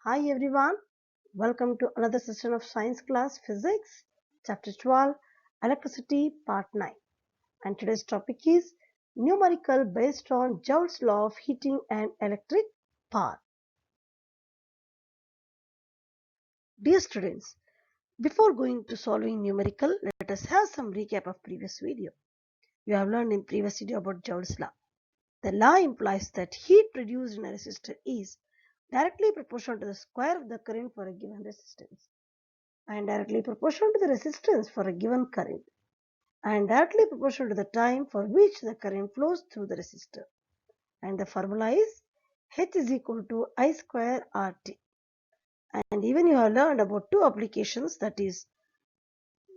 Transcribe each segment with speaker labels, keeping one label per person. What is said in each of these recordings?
Speaker 1: Hi everyone, welcome to another session of Science Class Physics, Chapter 12, Electricity, Part 9. And today's topic is numerical based on Joule's law of heating and electric power. Dear students, before going to solving numerical, let us have some recap of previous video. You have learned in previous video about Joule's law. The law implies that heat produced in a resistor is directly proportional to the square of the current for a given resistance, and directly proportional to the resistance for a given current, and directly proportional to the time for which the current flows through the resistor. And the formula is H is equal to I square RT. And even you have learned about two applications, that is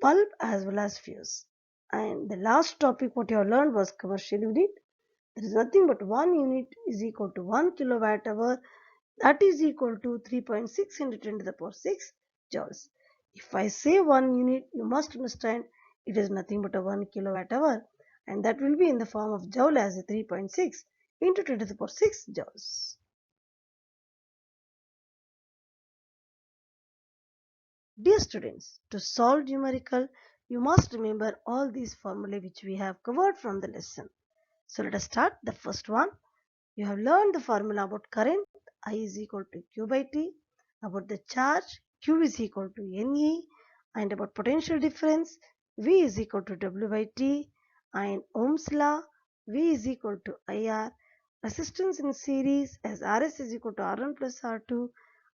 Speaker 1: bulb as well as fuse. And the last topic what you have learned was commercial unit. There is nothing but 1 unit is equal to 1 kilowatt hour, that is equal to 3.6 into 10 to the power 6 joules. If I say 1 unit, you must understand it is nothing but a 1 kilowatt hour, and that will be in the form of joule as a 3.6 into 10 to the power 6 joules. Dear students, to solve numerical, you must remember all these formulae which we have covered from the lesson. So let us start. The first one, you have learned the formula about current, I is equal to Q by T, about the charge, Q is equal to Ne, and about potential difference, V is equal to W by T, and Ohm's law, V is equal to IR, resistance in series as Rs is equal to R1 plus R2,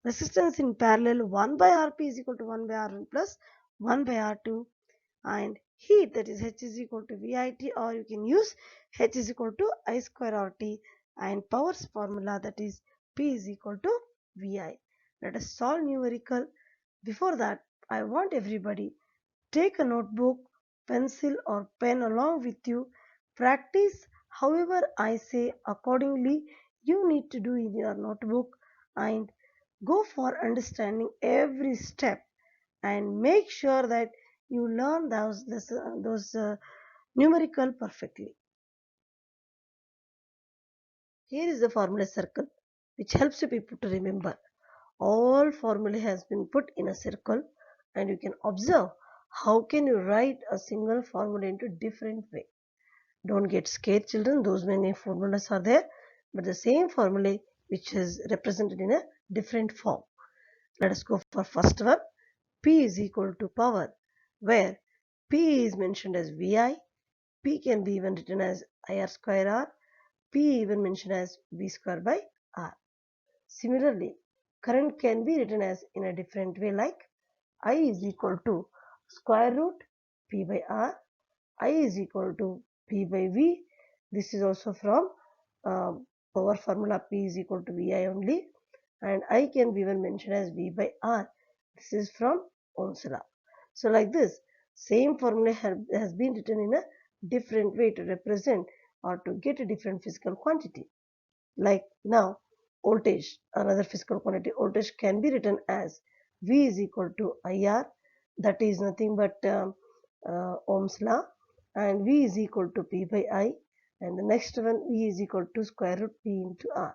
Speaker 1: resistance in parallel 1 by Rp is equal to 1 by R1 plus 1 by R2, and heat, that is H is equal to VIT, or you can use H is equal to I square RT, and power's formula, that is P is equal to VI. Let us solve numerical. Before that, I want everybody take a notebook, pencil or pen along with you. Practice however I say accordingly you need to do in your notebook, and go for understanding every step, and make sure that you learn those numerical perfectly. Here is the formula circle which helps you people to remember. All formula has been put in a circle, and you can observe how can you write a single formula into different way. Don't get scared children, those many formulas are there, but the same formula which is represented in a different form. Let us go for first one. P is equal to power, where P is mentioned as VI, P can be even written as IR square R, P even mentioned as V square by R. Similarly, current can be written as in a different way, like I is equal to square root P by R, I is equal to P by V. This is also from uh, power formula, P is equal to VI only, and I can be even mentioned as V by R. This is from Ohm's law. So like this, same formula has been written in a different way to represent or to get a different physical quantity. Like now, voltage, another physical quantity, voltage can be written as V is equal to IR, that is nothing but Ohm's law, and V is equal to P by I, and the next one V is equal to square root P into R,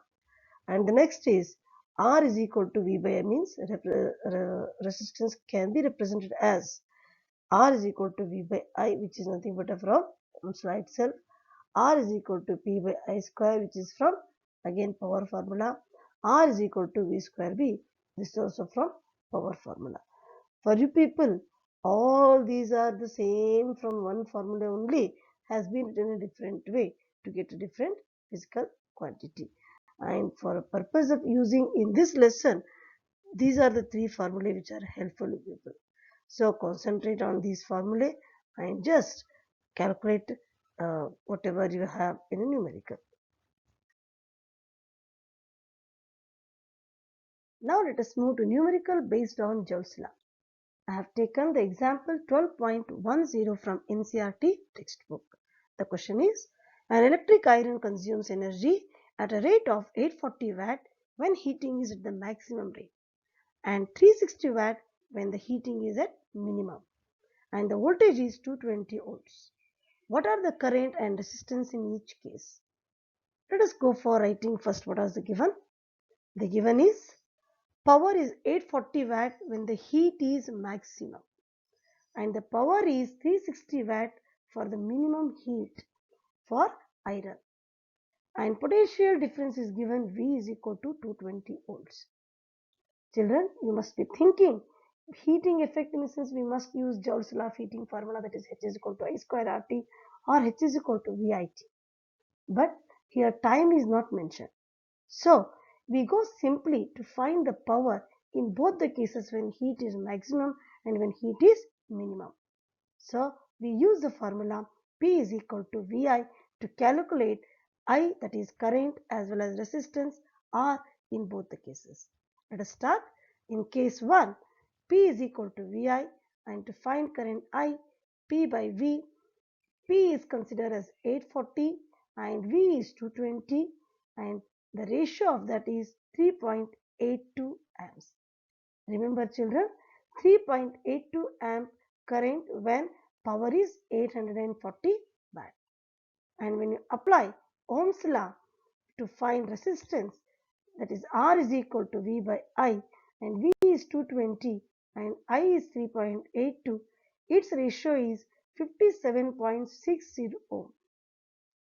Speaker 1: and the next is R is equal to V by I, means resistance can be represented as R is equal to V by I, which is nothing but from Ohm's law itself. R is equal to P by I square, which is from again power formula. R is equal to V square B. This is also from power formula. For you people, all these are the same from one formula only, has been written in a different way to get a different physical quantity. And for a purpose of using in this lesson, these are the three formulae which are helpful to people. So concentrate on these formulae and just calculate whatever you have in a numerical. Now let us move to numerical based on Joule's law. I have taken the example 12.10 from NCERT textbook. The question is, an electric iron consumes energy at a rate of 840 watt when heating is at the maximum rate, and 360 watt when the heating is at minimum, and the voltage is 220 volts. What are the current and resistance in each case? Let us go for writing first what was the given. The given is Power is 840 watt when the heat is maximum, and the power is 360 watt for the minimum heat for iron. And potential difference is given V is equal to 220 volts. Children, you must be thinking heating effect in the sense we must use Joule's law of heating formula, that is H is equal to I square RT or H is equal to VIT. But here time is not mentioned. So we go simply to find the power in both the cases when heat is maximum and when heat is minimum. So we use the formula P is equal to VI to calculate I, that is current, as well as resistance R in both the cases. Let us start. In case 1, P is equal to VI, and to find current I, P by V, P is considered as 840 and V is 220, and the ratio of that is 3.82 amps. Remember children, 3.82 amp current when power is 840 watt. And when you apply Ohm's law to find resistance, that is R is equal to V by I, and V is 220 and I is 3.82, its ratio is 57.60 ohm.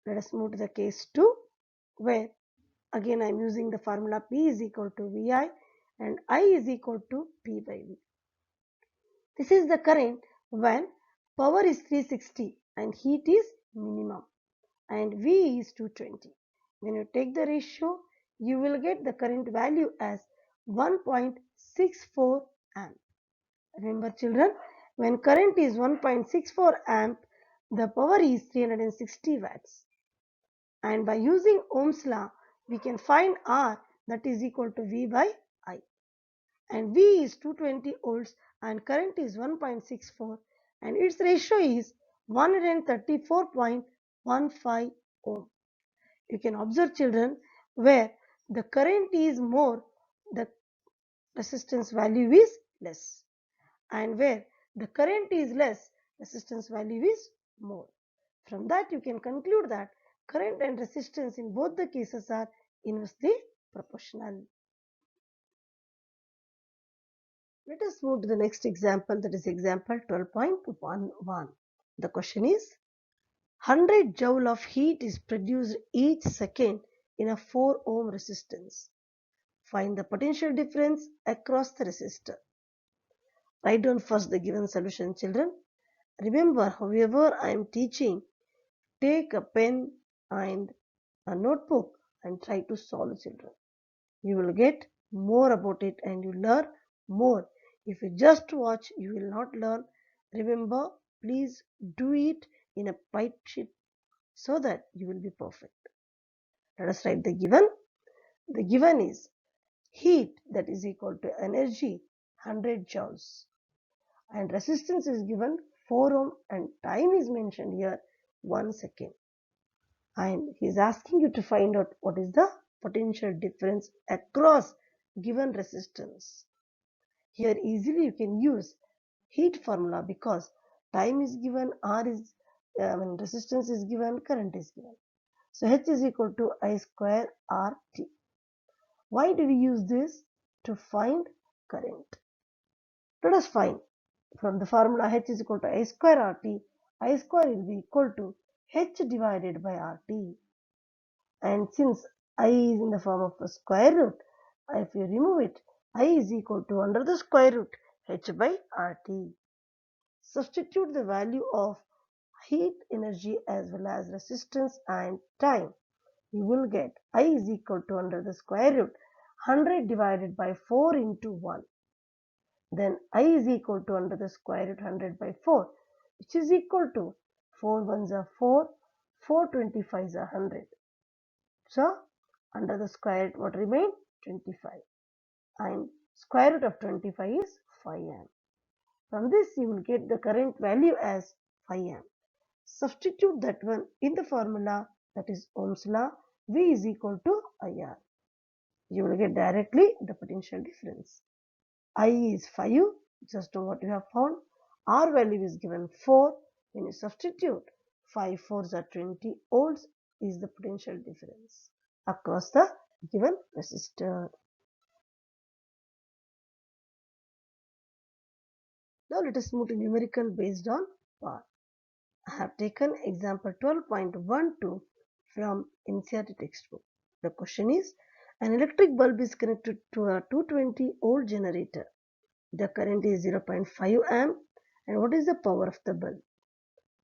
Speaker 1: Let us move to the case 2, where again I am using the formula P is equal to VI and I is equal to P by V. This is the current when power is 360 and heat is minimum and V is 220. When you take the ratio, you will get the current value as 1.64 amp. Remember children, when current is 1.64 amp, the power is 360 watts. And by using Ohm's law, we can find R, that is equal to V by I. And V is 220 volts and current is 1.64 and its ratio is 134.15 ohm. You can observe children, where the current is more, the resistance value is less, and where the current is less, resistance value is more. From that you can conclude that current and resistance in both the cases are inversely proportional. Let us move to the next example, that is example 12.11. The question is, 100 joule of heat is produced each second in a 4 ohm resistance. Find the potential difference across the resistor. Write down first the given solution children. Remember, however I am teaching, take a pen and a notebook and try to solve children. You will get more about it and you learn more. If you just watch, you will not learn. Remember, please do it in a white sheet so that you will be perfect. Let us write the given. The given is heat, that is equal to energy 100 joules, and resistance is given 4 ohm and time is mentioned here 1 second. And he is asking you to find out what is the potential difference across given resistance. Here easily you can use heat formula because time is given, R is resistance is given, current is given. So H is equal to I square RT. Why do we use this? To find current. Let us find from the formula H is equal to I square RT. I square will be equal to H divided by RT. And since I is in the form of a square root, if you remove it, I is equal to under the square root H by RT. Substitute the value of heat energy as well as resistance and time. You will get I is equal to under the square root 100 divided by 4 into 1. Then I is equal to under the square root 100 by 4, which is equal to 4 ones are 4, 425s are 100. So under the square root what remain? 25. And square root of 25 is 5 amp. From this you will get the current value as 5 amp. Substitute that one in the formula, that is Ohm's law, V is equal to IR. You will get directly the potential difference. I is 5, just what you have found. R value is given 4. When you substitute, 5 4s are 20 volts is the potential difference across the given resistor. Now let us move to numerical based on power. I have taken example 12.12 from NCERT textbook. The question is, an electric bulb is connected to a 220 volt generator. The current is 0.5 amp, and what is the power of the bulb?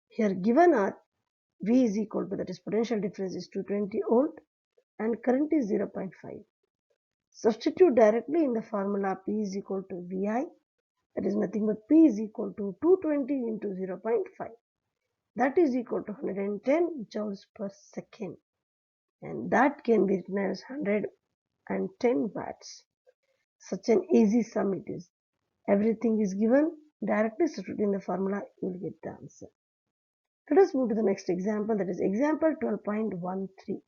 Speaker 1: Here given are V is equal to, that is potential difference is 220 volt and current is 0.5. Substitute directly in the formula P is equal to VI, that is nothing but P is equal to 220 into 0.5, that is equal to 110 joules per second, and that can be written as 110 watts. Such an easy sum it is. Everything is given, directly substitute in the formula, you will get the answer. Let us move to the next example, that is example 12.13.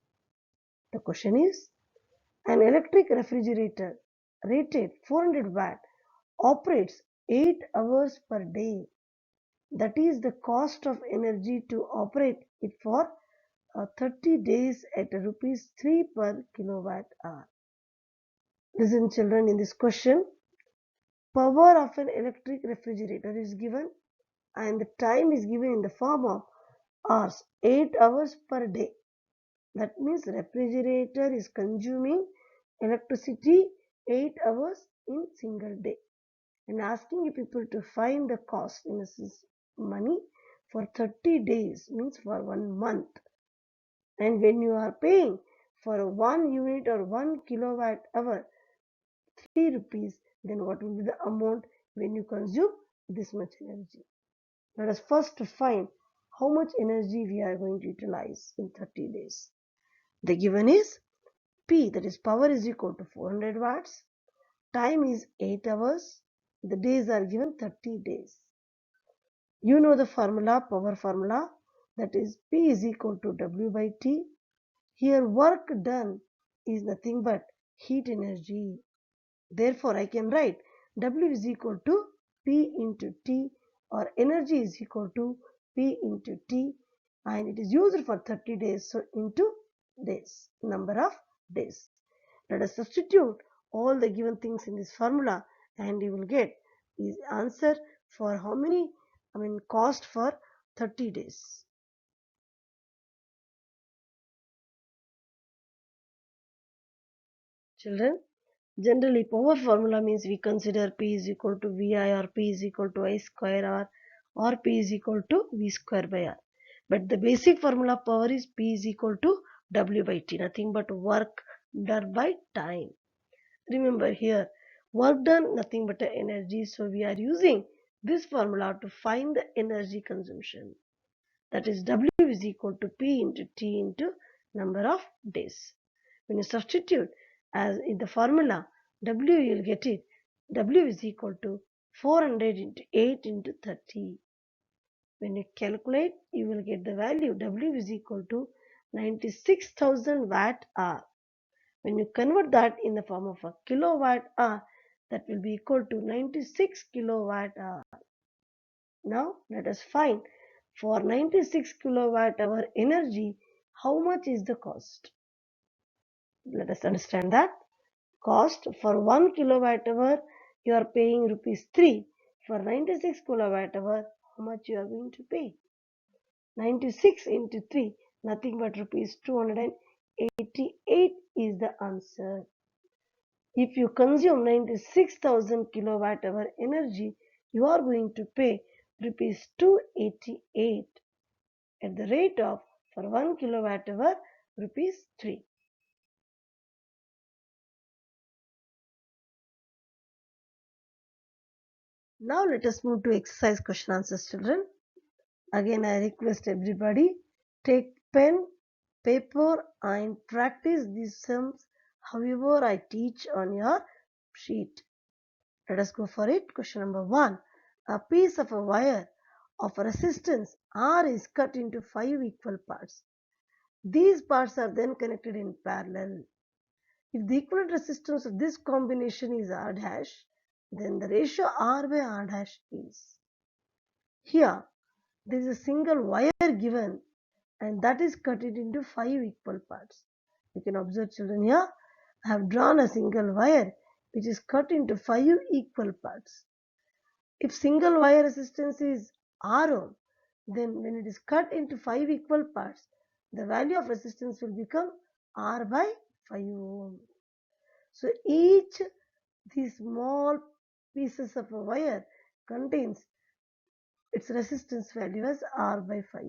Speaker 1: The question is, an electric refrigerator rated 400 watt operates 8 hours per day. That is the cost of energy to operate it for 30 days at rupees 3 per kilowatt hour. Listen children, in this question, power of an electric refrigerator is given and the time is given in the form of hours, 8 hours per day. That means refrigerator is consuming electricity 8 hours in single day, and asking people to find the cost, in this is money, for 30 days, means for 1 month. And when you are paying for 1 unit or 1 kilowatt hour 3 rupees, then what will be the amount when you consume this much energy? Let us first find how much energy we are going to utilize in 30 days. The given is P, that is power, is equal to 400 watts, time is 8 hours, the days are given 30 days. You know the formula, power formula, that is P is equal to W by T. Here work done is nothing but heat energy. Therefore, I can write W is equal to P into T, or energy is equal to P into T, and it is used for 30 days, so into days, number of days. Let us substitute all the given things in this formula and you will get the answer for how many, cost for 30 days. Children, generally power formula means we consider P is equal to VI, or P is equal to I square R, or P is equal to V square by R. But the basic formula of power is P is equal to W by T, nothing but work done by time. Remember here, work done, nothing but energy, so we are using this formula to find the energy consumption. That is W is equal to P into T into number of days. When you substitute as in the formula, W, you will get it. W is equal to 400 into 8 into 30. When you calculate, you will get the value. W is equal to 96,000 watt hour. When you convert that in the form of a kilowatt hour, that will be equal to 96 kilowatt hour. Now let us find for 96 kilowatt hour energy, how much is the cost? Let us understand that. Cost for 1 kilowatt hour, you are paying rupees 3. For 96 kilowatt hour, how much you are going to pay? 96 into 3, nothing but rupees 288 is the answer. If you consume 96,000 kilowatt hour energy, you are going to pay rupees 288 at the rate of, for 1 kilowatt hour, rupees 3. Now let us move to exercise question answers, children. Again, I request everybody, take pen, paper and practice these sums however I teach on your sheet. Let us go for it. Question number 1. A piece of a wire of resistance R is cut into 5 equal parts. These parts are then connected in parallel. If the equivalent resistance of this combination is R dash, then the ratio R by R dash is. Here, there is a single wire given and that is cut it into 5 equal parts. You can observe, children, here I have drawn a single wire which is cut into 5 equal parts. If single wire resistance is R ohm, then when it is cut into 5 equal parts, the value of resistance will become R by 5 ohm. So each these small pieces of a wire contains its resistance value as R by 5.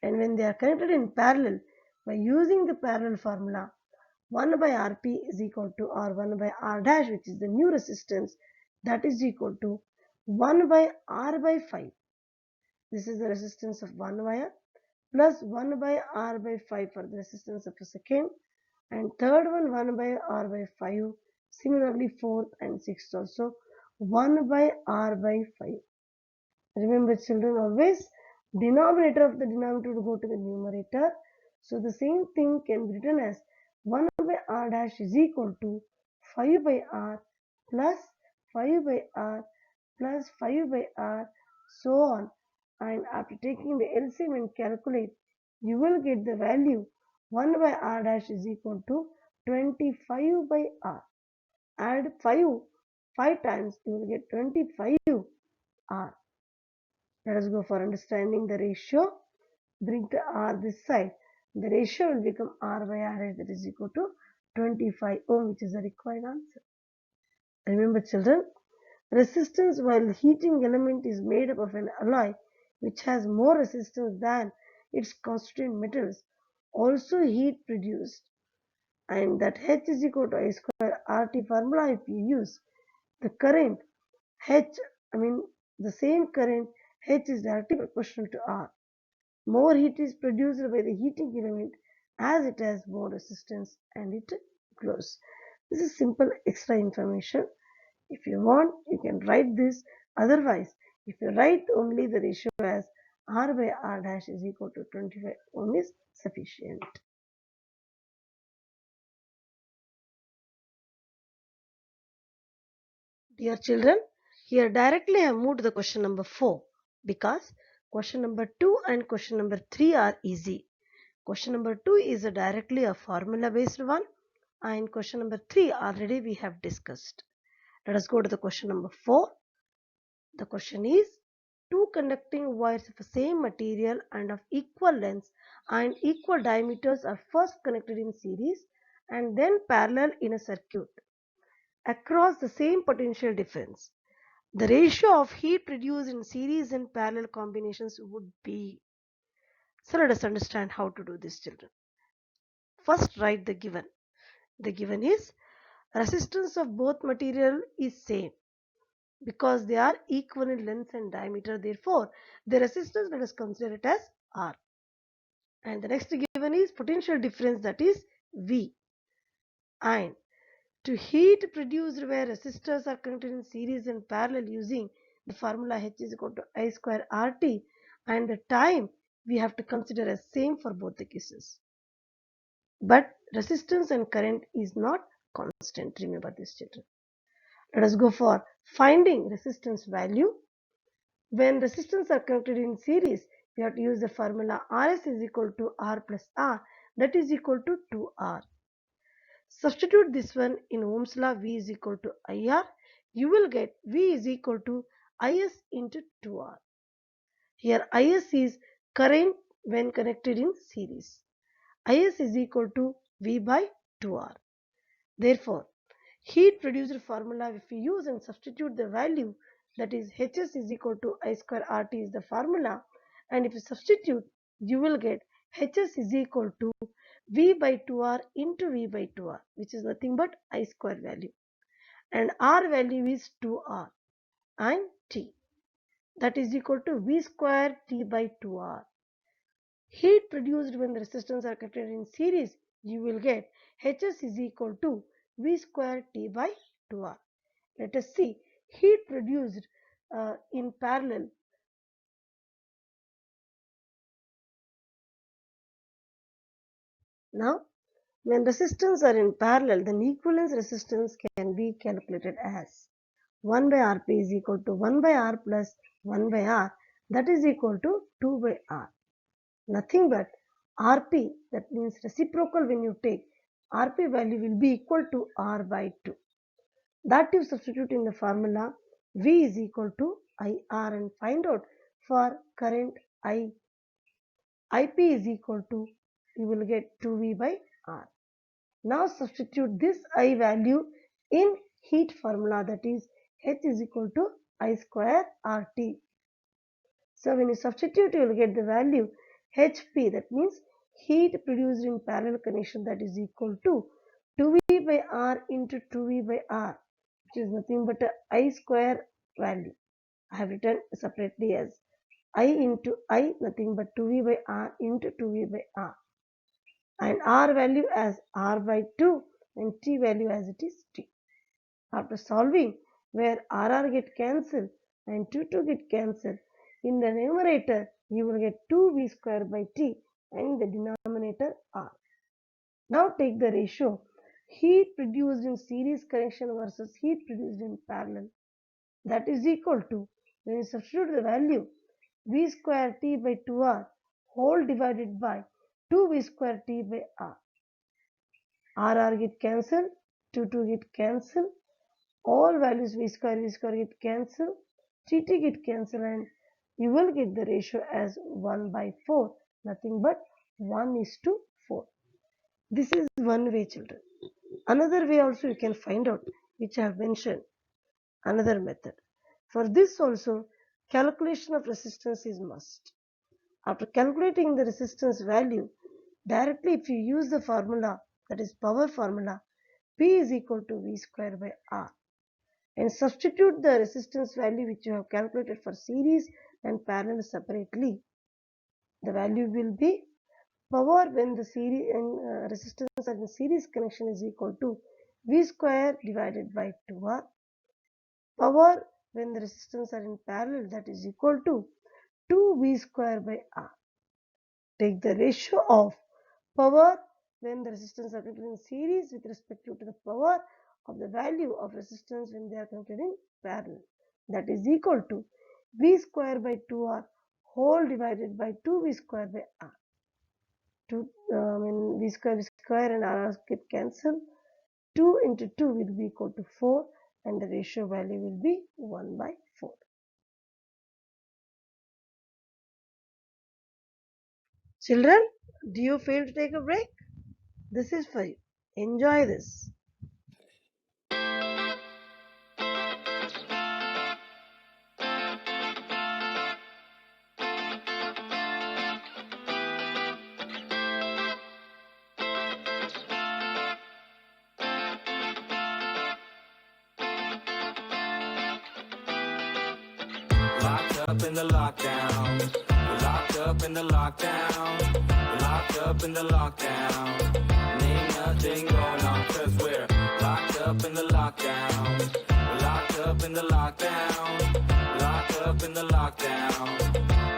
Speaker 1: And when they are connected in parallel by using the parallel formula, 1 by Rp is equal to R1 by R dash, which is the new resistance, that is equal to 1 by R by 5. This is the resistance of one wire plus 1 by R by 5 for the resistance of a second, and third one 1 by R by 5. Similarly, fourth and sixth also 1 by R by 5. Remember children, always denominator of the denominator will go to the numerator. So the same thing can be written as 1 by R dash is equal to 5 by R plus 5 by R plus 5 by R, so on. And after taking the LCM and calculate, you will get the value 1 by R dash is equal to 25 by R. Add 5 times, you will get 25 R. Let us go for understanding the ratio. Bring the R this side. The ratio will become R by R, that is equal to 25 ohm, which is the required answer. Remember children, resistance while heating element is made up of an alloy which has more resistance than its constituent metals, also heat produced, and that H is equal to I square RT formula. If you use the current H, the same current H is directly proportional to R. More heat is produced by the heating element as it has more resistance and it glows. This is simple extra information. If you want, you can write this. Otherwise, if you write only the ratio as R by R dash is equal to 25 ohm is sufficient. Dear children, here directly I have moved to the question number 4 because question number 2 and question number 3 are easy. Question number 2 is directly a formula based one, and question number 3 already we have discussed. Let us go to the question number 4. The question is, two conducting wires of the same material and of equal lengths and equal diameters are first connected in series and then parallel in a circuit across the same potential difference. The ratio of heat produced in series and parallel combinations would be. So let us understand how to do this, children. First, write the given. The given is resistance of both material is same because they are equal in length and diameter. Therefore, the resistance, let us consider it as R. And the next given is potential difference, that is V. And to heat produced where resistors are connected in series and parallel using the formula H is equal to I square RT, and the time we have to consider as same for both the cases. But resistance and current is not constant. Remember this, children. Let us go for finding resistance value. When resistance are connected in series, we have to use the formula Rs is equal to R plus R, that is equal to 2R. Substitute this one in Ohm's law, V is equal to IR. You will get V is equal to Is into 2R. Here Is is current when connected in series. Is is equal to V by 2R. Therefore, heat producer formula, if we use and substitute the value, that is Hs is equal to I square RT is the formula, and if you substitute, you will get Hs is equal to V by 2R into V by 2R, which is nothing but I square value, and R value is 2R and T, that is equal to V square T by 2R. Heat produced when the resistors are connected in series, you will get Hs is equal to V square T by 2R. Let us see heat produced in parallel. Now, when resistors are in parallel, then equivalence resistance can be calculated as 1 by Rp is equal to 1 by R plus 1 by R, that is equal to 2 by R. Nothing but Rp, that means reciprocal when you take, Rp value will be equal to R by 2. That you substitute in the formula, V is equal to IR, and find out for current IP is equal to, you will get 2V by R. Now substitute this I value in heat formula, that is H is equal to I square RT. So when you substitute, you will get the value HP, that means heat produced in parallel connection, that is equal to 2V by R into 2V by R, which is nothing but a I square value. I have written separately as I into I, nothing but 2V by R into 2V by R, and R value as R by 2 and T value as it is T. After solving, where RR get cancelled and 2 get cancelled, in the numerator you will get 2V square by T, and in the denominator R. Now take the ratio heat produced in series connection versus heat produced in parallel. That is equal to, when you substitute the value V square T by 2R whole divided by 2V square T by R. RR get cancelled, 2 get cancelled, all values V square get cancelled, Tt get cancelled, and you will get the ratio as 1 by 4, nothing but 1 is to 4. This is one way, children. Another way also you can find out, which I have mentioned, another method. For this also, calculation of resistance is must. After calculating the resistance value, directly if you use the formula, that is power formula, P is equal to V square by R, and substitute the resistance value which you have calculated for series and parallel separately. The value will be power when the series and resistance are in series connection is equal to V square divided by 2R. Power when the resistance are in parallel, that is equal to 2V square by R. Take the ratio of power when the resistance are connected in series with respect to the power of the value of resistance when they are connected in parallel. That is equal to V square by 2R whole divided by 2V square by R. When V square and R get cancelled, 2 into 2 will be equal to 4, and the ratio value will be 1 by 4. Children, do you feel to take a break? This is for you. Enjoy this.
Speaker 2: Locked up in the lockdown. We're locked up in the lockdown. We're locked up in the lockdown. Ain't nothing going on, cause we're locked up in the lockdown. We're locked up in the lockdown. Locked up in the lockdown.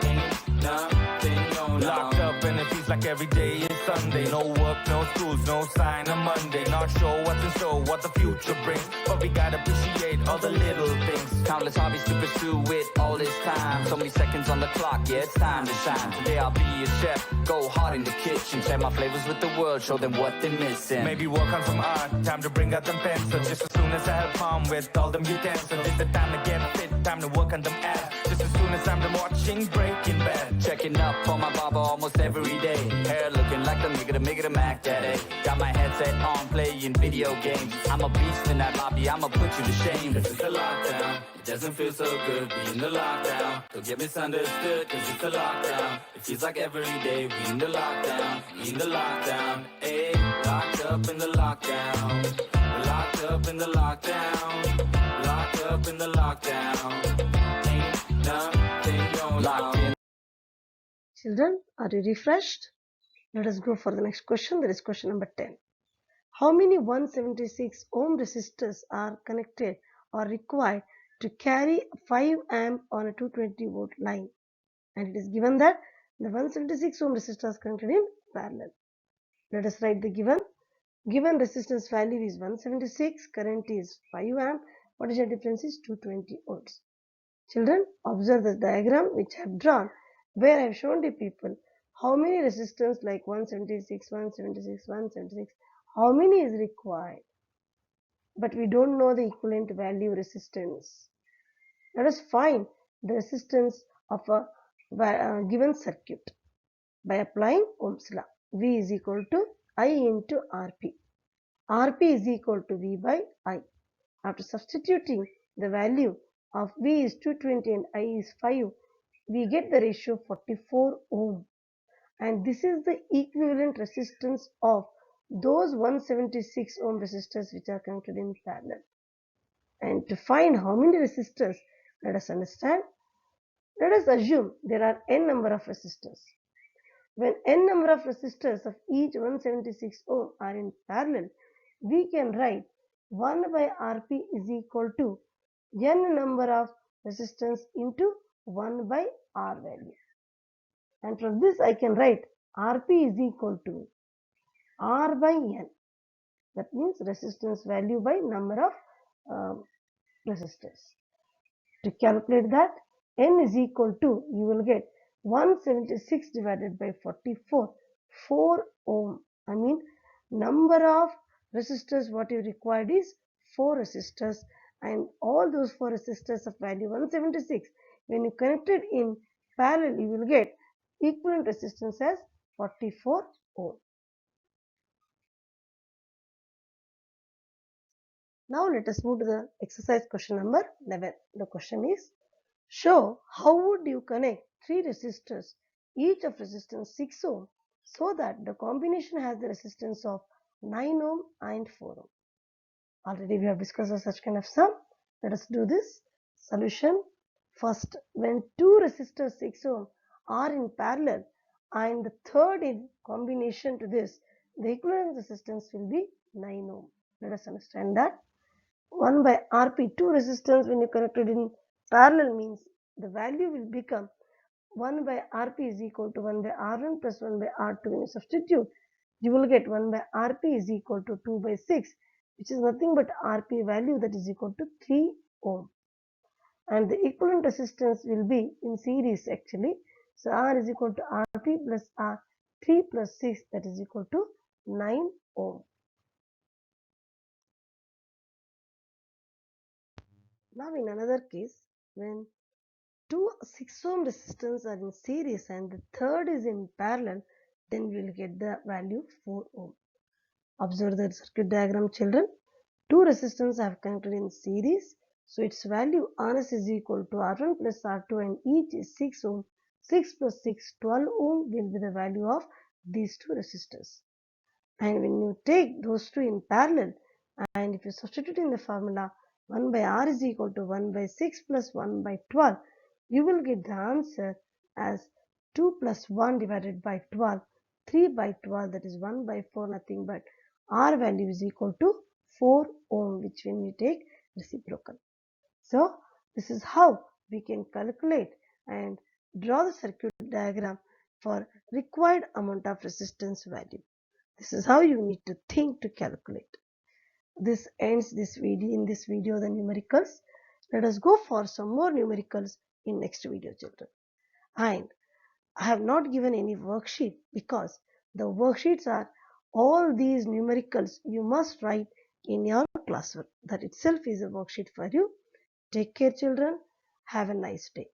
Speaker 2: Ain't nothing going on. Locked up and it feels like every day is Sunday. No work, no schools, no sign of Monday. Not sure what's in store, what the future brings, but we gotta appreciate all the little things. Countless hobbies to pursue with all this time. So many seconds on the clock, yeah, it's time to shine. Today I'll be a chef, go hard in the kitchen. Share my flavors with the world, show them what they're missing. Maybe work on some art, time to bring out them pencils. Just as soon as I have fun with all them utensils. It's the time to get fit, time to work on them abs. Just as soon as I'm done watching Breaking Bad. Checking up on my barber almost every day. Hair looking like the nigga to Mac Daddy. Got my headset on, playing video games. I'm a beast in that lobby, I'ma put you to shame. This is the lockdown, it doesn't feel so good being the lockdown. Don't get misunderstood, cause it's the lockdown. It feels like every day we in the lockdown, we in the lockdown. Ayy, locked up in the lockdown. We're locked up in the lockdown. Locked up in the lockdown. Ain't nothing going on.
Speaker 1: Children, are you refreshed? Let us go for the next question. That is question number 10. How many 176 ohm resistors are connected or required to carry 5 amp on a 220 volt line? And it is given that the 176 ohm resistor is connected in parallel. Let us write the given resistance value is 176, current is 5 amp, potential difference is 220 volts. Children, observe the diagram which I have drawn, where I have shown the people how many resistors like 176, 176, 176, how many is required. But we don't know the equivalent value resistance. Let us find the resistance of a given circuit by applying Ohm's law. V is equal to I into Rp. Rp is equal to V by I. After substituting the value of V is 220 and I is 5, we get the ratio 44 ohm. And this is the equivalent resistance of those 176 ohm resistors which are connected in parallel. And to find how many resistors, let us understand. Let us assume there are n number of resistors. When n number of resistors of each 176 ohm are in parallel, we can write 1 by Rp is equal to n number of resistance into 1 by R value. And from this I can write Rp is equal to R by N. That means resistance value by number of resistors. To calculate that, N is equal to, you will get 176 divided by 44, 4 ohm. I mean, number of resistors what you required is 4 resistors, and all those 4 resistors of value 176. When you connect it in parallel, you will get equivalent resistance as 44 ohm. Now let us move to the exercise question number 11. The question is, show how would you connect 3 resistors, each of resistance 6 ohm, so that the combination has the resistance of 9 ohm and 4 ohm. Already we have discussed such kind of sum. Let us do this. Solution. First, when 2 resistors 6 ohm are in parallel and the third in combination to this, the equivalent resistance will be 9 ohm. Let us understand that. 1 by Rp, 2 resistance when you connected in parallel means the value will become 1 by Rp is equal to 1 by R1 plus 1 by R2. When you substitute, you will get 1 by Rp is equal to 2 by 6, which is nothing but Rp value, that is equal to 3 ohm. And the equivalent resistance will be in series actually. So R is equal to Rp plus R3 plus 6, that is equal to 9 ohm. Now in another case, when 2 6 ohm resistance are in series and the third is in parallel, then we will get the value 4 ohm. Observe the circuit diagram, children. 2 resistors have connected in series, so its value Rs is equal to R1 plus R2 and each is 6 ohm. 6 plus 6, 12 ohm will be the value of these 2 resistors. And when you take those two in parallel and if you substitute in the formula 1 by R is equal to 1 by 6 plus 1 by 12, you will get the answer as 2 plus 1 divided by 12, 3 by 12, that is 1 by 4, nothing but R value is equal to 4 ohm, which when you take reciprocal. So this is how we can calculate and draw the circuit diagram for required amount of resistance value. This is how you need to think to calculate. This ends this video. In this video, the numericals. Let us go for some more numericals in next video, children. And I have not given any worksheet because the worksheets are all these numericals you must write in your classwork. That itself is a worksheet for you. Take care, children. Have a nice day.